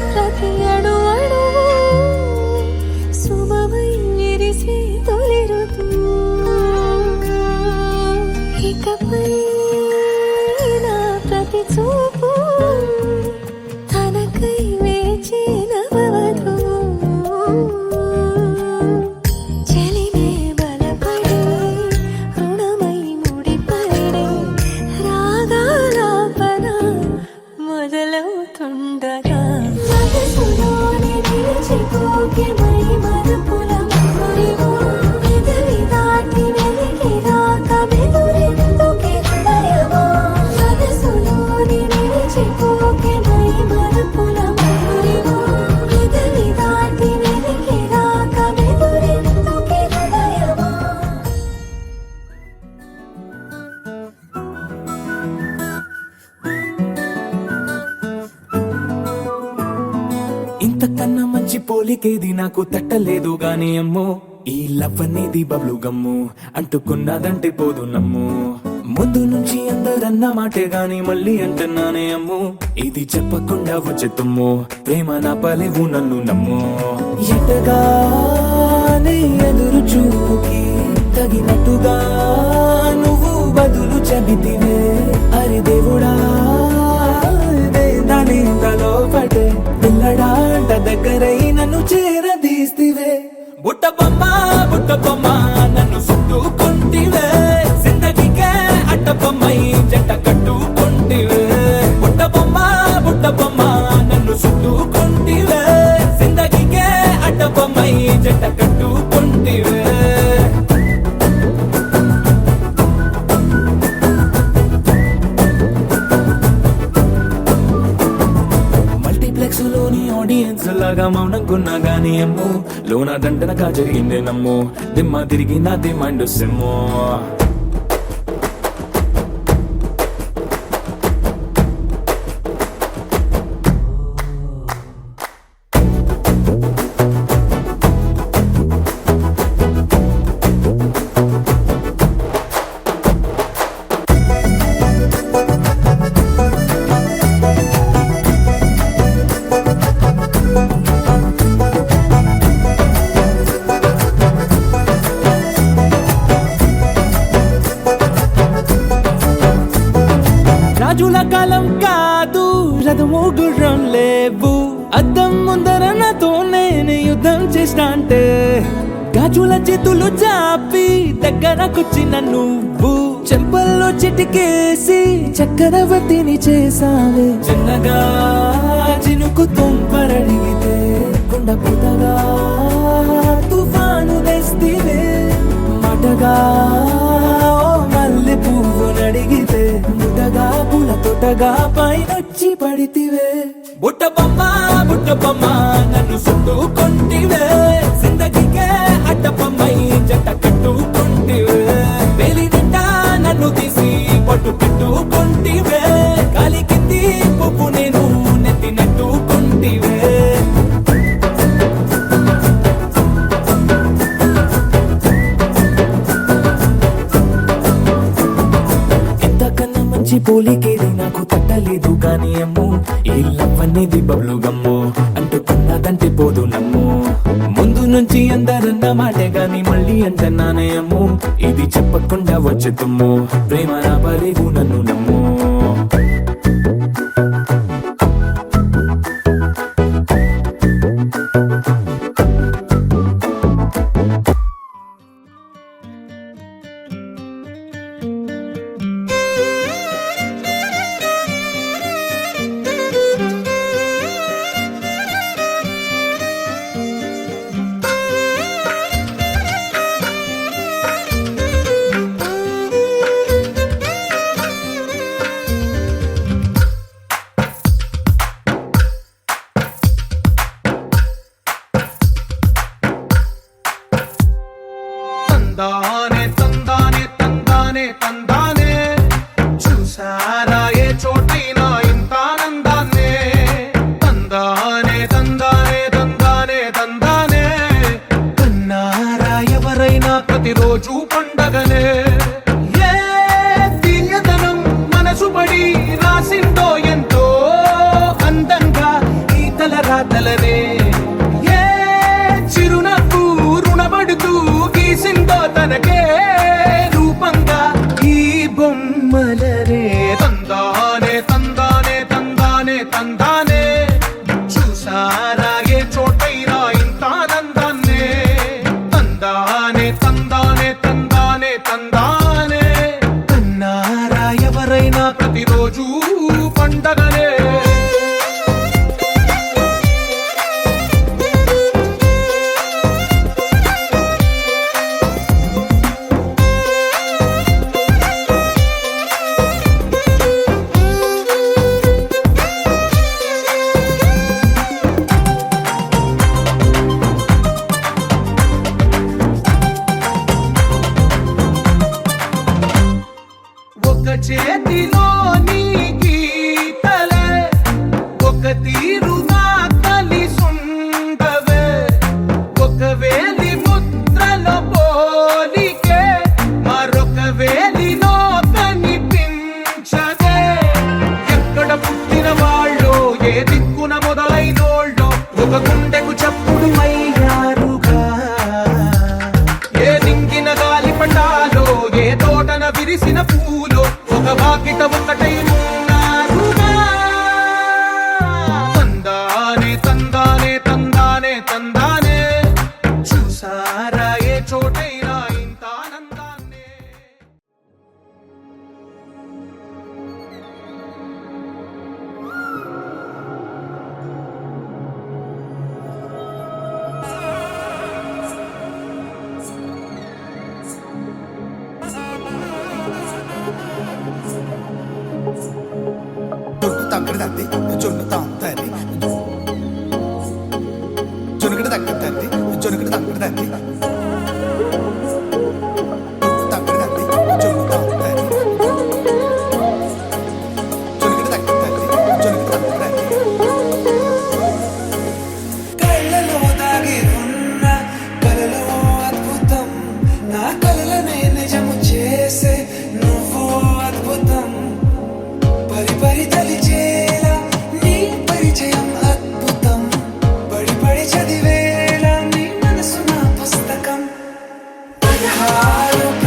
ప్రతి అణు అణువు శుభమై విరిసే తొలి ఋతువు ఇకపై నా ప్రతి చూపు తనకై వేచి నవవధువు చెలిమే బలపడి రుణమై ముడిపడి రాగాలాపన మొదలవుతుండగా మనసులోని నిలిచిపోకే మై మరపుల మక్కులో పెదవి దాటి వెలికి రాక బెదురెందుకే హృదయమా మనసులోని నిలిచిపోకే మై మరపుల మక్కులో పెదవి దాటి వెలికి రాక బెదురెందుకే హృదయమా ఇంతకన్నా మంచి పోలికేది నాకు తట్టలేదు గాని అమ్మో ఈ లవ్ అనేది బబ్లు గమ్ము అంటుకున్నదంటే పోదు నమ్ము ముందు నుంచి అందరన్న మాటే గాని మళ్ళీ అంటున్నానే అమ్ము ఇది చెప్పకుండా వచ్చే తుమ్ము ప్రేమ నా పలేవు నన్ను నమ్ము ఎటగానే ఎదురు చూపుకి తగినట్టుగా నువ్వు బదులు చెబితివే అరి దేవుడా దాని తలో పటే పిల్లడాంట దగ్గరై నన్ను చేరదీస్తివే బుట్ట బొమ్మ నన్ను చుట్టుకుంటివే జిందగీకే అట్ట బొమ్మై జంట కట్టుకుంటివే బుట్ట బొమ్మ నన్ను చుట్టుకుంటివే జిందగీకే అట్ట బొమ్మై జంట కట్టుకుంటివే మల్టీప్లెక్స్ లోని ఆడియన్స్ లాగా మౌనంకున్నా గానీ అమ్ము లోన దండనగా జరిగిందే నమ్ము దిమ్మ తిరిగి నా దిమ్మండు సిమ్ము రాజుల కాలం కాదు రథము గుర్రం లేవు అద్దం ముందర నాతో నేను యుద్ధం చేస్తా అంటే గాజుల చేతులు చాపి దగ్గరకొచ్చిన నువ్వు చెంపల్లో చిటికేసి చక్రవర్తిని చేసావే చిన్నగా చినుకు తుంపరడిగితే కొండ పుట్టగా కొత్తగా పైనొచ్చి పడితివే బుట్ట బొమ్మ నన్ను చుట్టుకొంటివే జిందగీకే అడ్డపమ్మై జంట కట్టుకొంటివే వేలి నిండా నన్ను తీసి పట్టు పెట్టుకొంటివే కాలి కింది పువ్వు నేను నెత్తినట్టుకొంటివే ఇంతకన్నా మంచి పోలికేది నాకు తట్టలేదు కానీ అమ్ము ఈ లవ్ అనేది బబ్లు గమ్ము అంటుకున్నదంటే పోదు నమ్ము ముందు నుంచి అందరన్న మాటే గాని మళ్ళీ అంటున్నానే అమ్ము ఇది చెప్పకుండా వచ్చే తుమ్ము ప్రేమ నా పలేవు నన్ను నమ్ము తందానే తందానే తందానే తందానే చూసారా ఏ చోటైనా ఇంత ఆనందాన్నే తందానే తందానే తందానే తందానే కన్నారా ఎవరైనా ప్రతిరోజు పండగనే ఏ తీయదనం మనసు పడి రాసిందో ఎంతో అందంగా ఈ తలరాతలనే ఏ చిరునవ్వు రుణపడుతూ గీసిందో తనకే రూపంగా ఈ బొమ్మలరే తందానే తందానే తందానే తందానే చూసారా ఏ చోటైనా ఇంత ఆనందాన్నే తందానే తందానే తందానే తందానే కన్నారా ఎవరైనా ప్రతిరోజు పండగనే ఒక చేతిలో నీ గీతలే ఒక తీరుగా కలిసుండవే ఒక వేలి ముద్రల పోలికే మరొక వేలిలో కనిపించదే ఎక్కడ పుట్టిన వాళ్ళో ఏ దిక్కున మొదలైనోళ్ళో ఒక గుండెకు చప్పుడు అయ్యారుగా ఏ దింగిన గాలి పండాలో ఏ తోటన విరిసిన పూలో ఒక వాకిట ఒకటై ఉన్నారుగా తందానే తందానే తందానే తందానే చూసారా ఏ చోటైనా ఇంత ఆనందాన్నే తగ్గడి తద్ది జొన్ను తాంతది జొనుగడి తగ్గడి తద్ది జొనుగడి తగ్గడి తద్ది తగ్గడి తద్ది జొన్ను తాంతది జొనుగడి తగ్గడి తద్ది జొనుగడి తగ్గడి తద్ది కళ్ళలో దాగి ఉన్న కలలో అద్భుతం నా కలలనే నిజము చేసే నువ్వు అద్భుతం పరి పరి తలిచేలా నీ పరిచయం అద్భుతం పడి పడి చదివేలా నీ మనసు నా పుస్తకం 16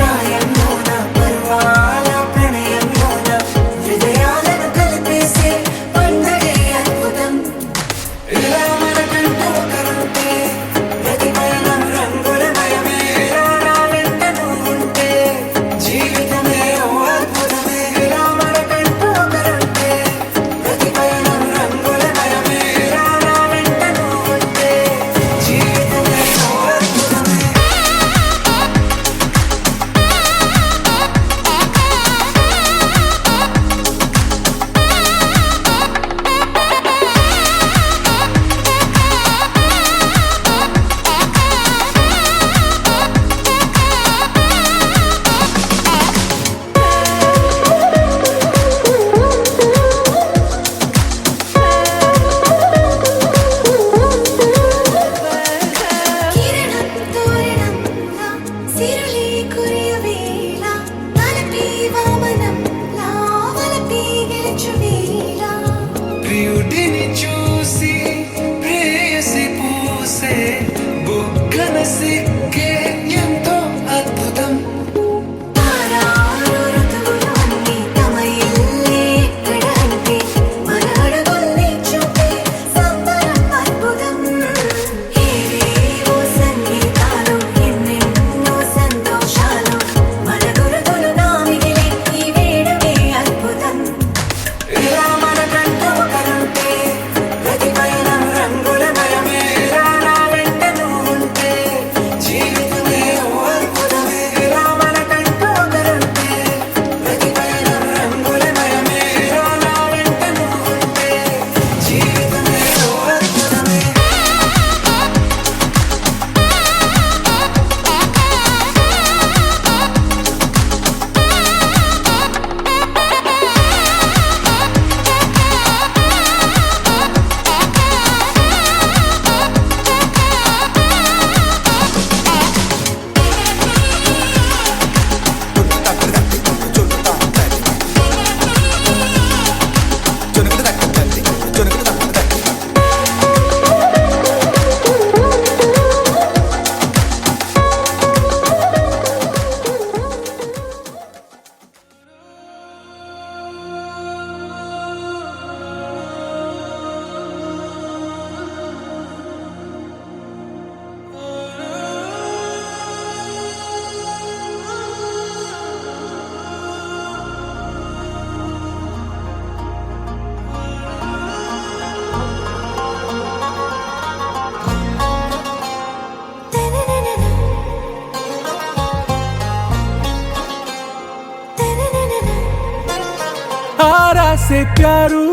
సే ప్యారు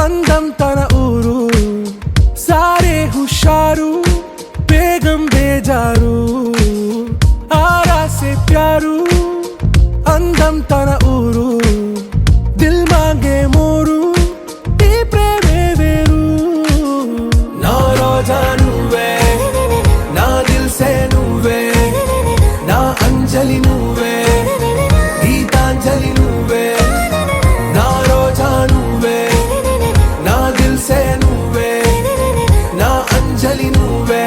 అందం తన ఊరు సారే హుషారు బేగం బేజారు ఆరా సే ప్యారు అందం తన ఊరు దిల్ మాంగే మోరు ఈ ప్రేమే వేరు నా రోజా నువ్వే నా దిల్ సే నువ్వే నా అంజలి నువ్వే గీతాంజలి నువ్వే నా రోజా నువ్వే నా దిల్ సే నువ్వే నా అంజలి నువ్వే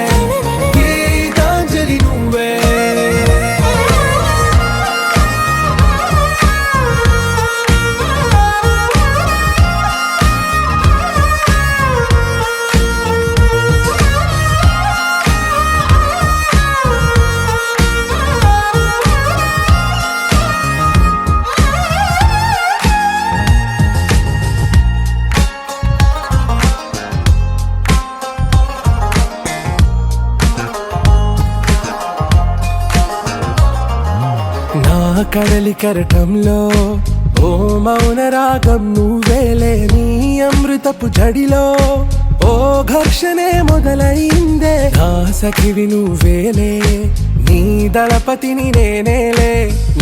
గీతాంజలి నువ్వే నా కడలి కెరటంలో ఓ మౌన రాగం నువ్వేలే నీ అమృతపు జడిలో ఓ ఘర్షణే మొదలైందే నా సఖివి నువ్వేలే నీ దళపతిని నేనేలే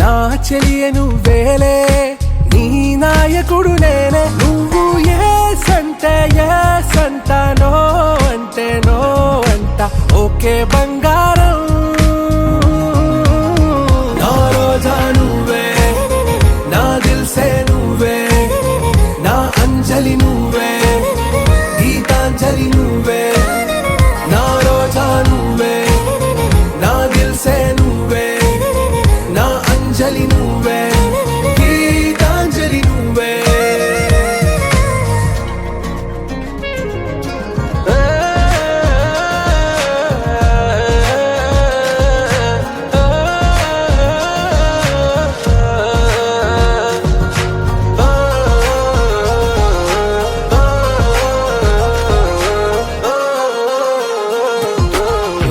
నా చెలియ నువ్వేలే నీ నాయకుడు నేనే నువ్వు ఏ సంట నో అంటే నో అంట ఓకే బంగారం నా రోజా నువ్వే నా దిల్ సే నువ్వే నా అంజలి నువ్వే గీతాంజలి నువ్వే నా రోజా నువ్వే నా దిల్ సే నువ్వే నా అంజలి నువ్వే గీతాంజలి నువ్వే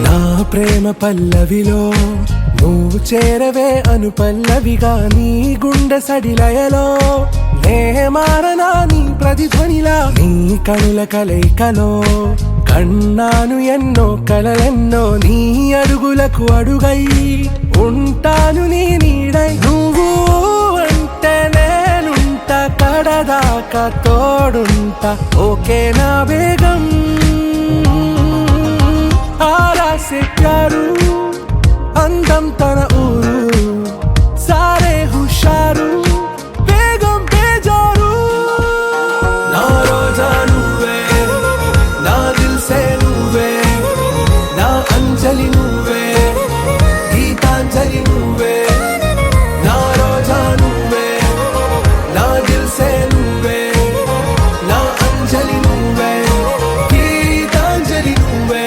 నా ప్రేమ పల్లవిలో నువ్వు చేరవే అను పల్లవిగా నీ గుండె సడిలయలో నే మారనా నీ ప్రతిధ్వనిలా నీ కనుల కలయికలో కన్నాను ఎన్నో కలలెన్నో నీ అడుగులకు అడుగై ఉంటాను నీ నీడై నువ్వు అంటే నేనుంట కడదాకా తోడుంటా ఓకే నా బేగం ఆరా సే ప్యారు అందం తన ఊరు సారే హుషారు బేగం బేజారు నా రోజా నువ్వే నా దిల్ సే నువ్వే నా అంజలి నువ్వే గీతాంజలి నువ్వే నా రోజా నువ్వే నా దిల్ సే నువ్వే నా అంజలి నువ్వే గీతాంజలి నువ్వే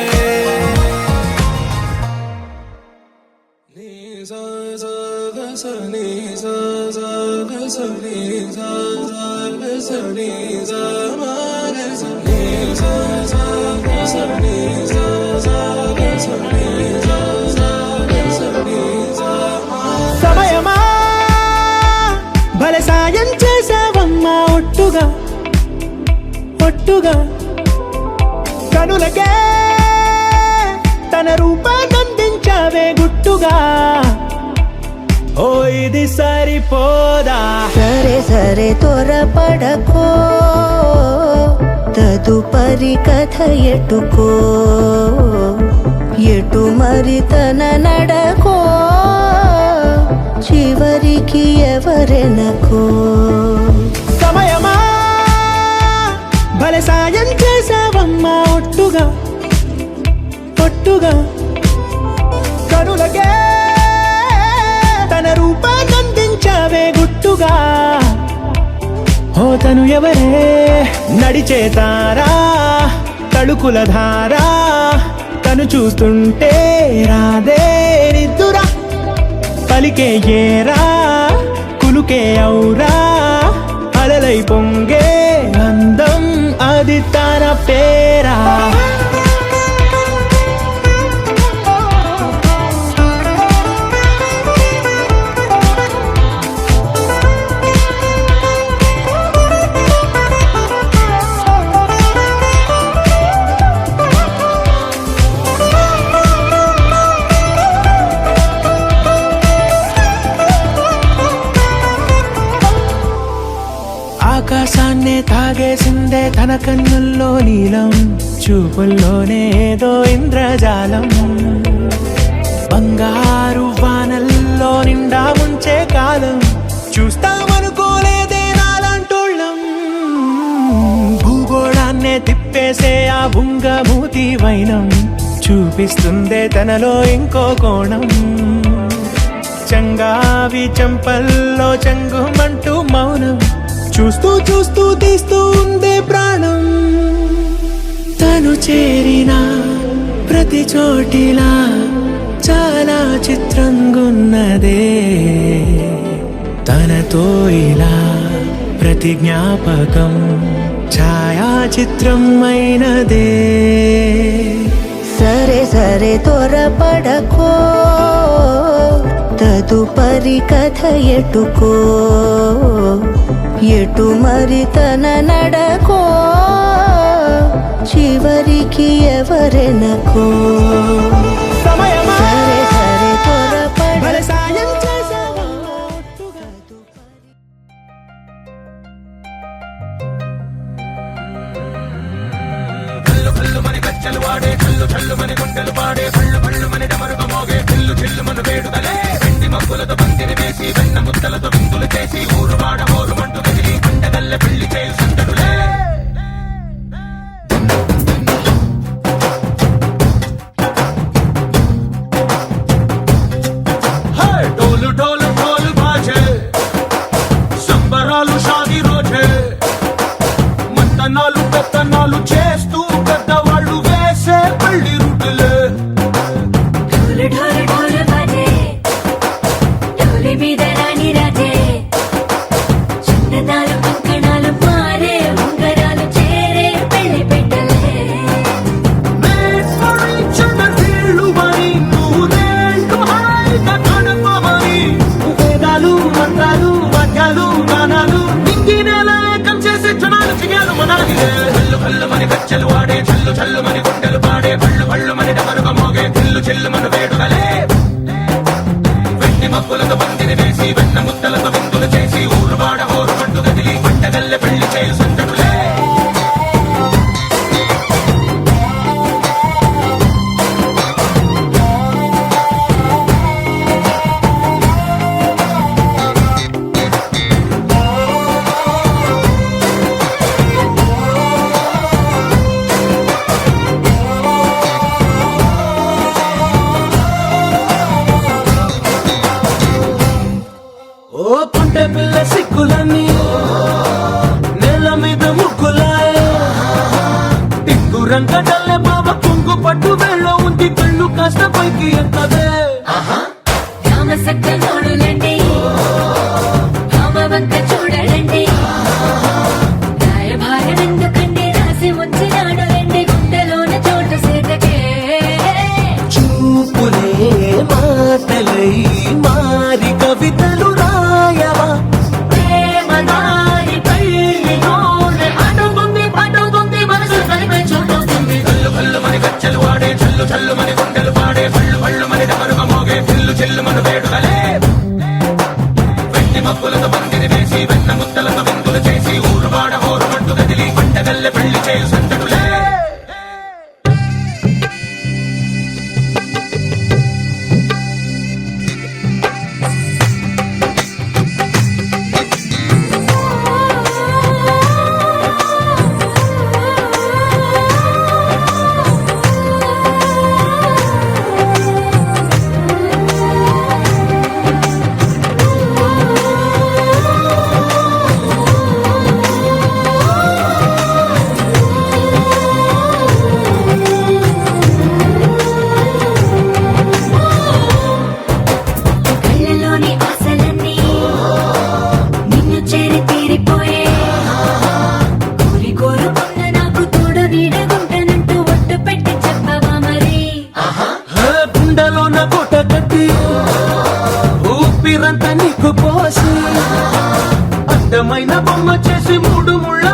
సమయమా భలే సాయం చేసావమ్మా ఒట్టుగా ఒట్టుగా కనులకే తన రూపాన్నందించావే గుట్టుగా ఓ ఇది సరిపోదా సరే సరే త్వరపడకో తదుపరి కథ ఎటుకో ఎటు మరి తన నడకో చివరికి ఎవరెనకో సమయమా భలే సాయం చేసావమ్మా ఒట్టుగా ఒట్టుగా కనులకే తన రూపాన్నందించావే గుట్టుగా ఓ తను ఎవరే నడిచే తారా తళుకుల ధారా తను చూస్తుంటే రాదే నిద్దురా పలికే ఏరా కులుకే ఔరా అలలై పొంగే అందం అది తన పేరా తాగేసిందే తన కన్నుల్లో నీలం, చూపుల్లోనే ఏదో ఇంద్రజాలం. బంగారు వానల్లో నిండా ముంచే కాలం, చూస్తామనుకోలేదే నాలాంటోళ్ళం. భూగోళాన్నే తిప్పేసే ఆ బుంగమూతి వైనం, చూపిస్తుందే తనలో ఇంకో కోణం. చంగావి చంపల్లో చంగుమంటూ మౌనం, చూస్తూ చూస్తూ తీస్తూ ఉందే ప్రాణం. తను చేరిన ప్రతి చోటిలా చాలా చిత్రంగున్నదే, తనతో ఇలా ప్రతి జ్ఞాపకం ఛాయాచిత్రం అయినదే. సరే సరే త్వరపడకో, తదుపరి కథ ఎటుకో, ఎటు మరి తన నడకో, చివరికి ఎవరెనకో. సరే సరే త్వరపడ సాయం చేసావా. డోలు డోలు డోలు బాజే, సంబరాలు షాదీ రోజే, మంతనాలు పెత్తనాలు చేస్తూ పెద్దవాళ్ళు వేసే పెళ్లి రుటులే. ఢోలు ఢోలు ఢోలు బాజే, ఢోలి మీద రాణి రాజే, చిన్నదాలు కంకణాలు మారే, ఉంగరాలు చేరే పెళ్లి పెట్టలే. Made for each other వీళ్ళుమని, నూరేళ్ళు హాయిగా గడపమని, వేదాలు మంత్రాలు వాద్యాలు గానాలు ఇంగినేల ఏకం చేసే క్షణాలు చిగాలు మనాలిలే. కళ్ళు కళ్ళు మని కచ్చలు వాడే, చల్లు చల్లు మని గుండెలు పాడే, పళ్ళు పళ్ళు మని డమరుగ మోగే, చిల్లు చిల్లు మన వేడుకలే. వెండి మబ్బులతో పందిరి వేసి, వెన్న ముద్దలతో విందులు చేసి, ఊరు వాడ హోరు పండు గదిలి, పంటగల్లె పెళ్లి చేయు సందడులే. ఓ పుంటె పిల్ల సిక్కులన్నీ నేల మీద ముగ్గులాయ్, టింగు రంగడల్లె బాబ కుంగు పట్టు వెళ్ళ ఉంది, కళ్ళు కాస్త పైకి ఎత్తదే. రామ సక్క నోడులండి, రామ వంక చూడలండి, రాయభారం ఎందుకండి రాసి ఉంచినాడు రండి, గుండెలోన చోటు సీతకే. చూపులే మాటలై మారి కవితలు రాయవా, ప్రేమ దారి పెళ్లిలోనే అడుగుంది పడుగుంది, మనసు కలిపే చోటవుతుంది. కళ్ళు కళ్ళు మని కచ్చలు వాడే, చల్లు చల్లు మని గుండెలు పాడే, పళ్ళు పళ్ళు మని డమరుగ మోగే, చిల్లు చిల్లు మన వేడుకలే. వెండి మబ్బులతో పందిరి వేసి, వెన్న ముద్దలతో విందులు చేసి, ఊరు వాడ హోరు పండు గదిలి, పంటగల్లె పెళ్లి చేయు సందడులే. కళ్ళలోని ఆశలన్నీ నిన్ను చేరి తీరిపోయే, కోరి కోరుకున్న నాకు తోడు నీడగుంటనంటూ ఒట్టు పెట్టి చెప్పవా మరి. గుండెలోన కోట కట్టి ఊపిరంతా నీకు పోసి, అందమైన బొమ్మ చేసి మూడు ముళ్ళ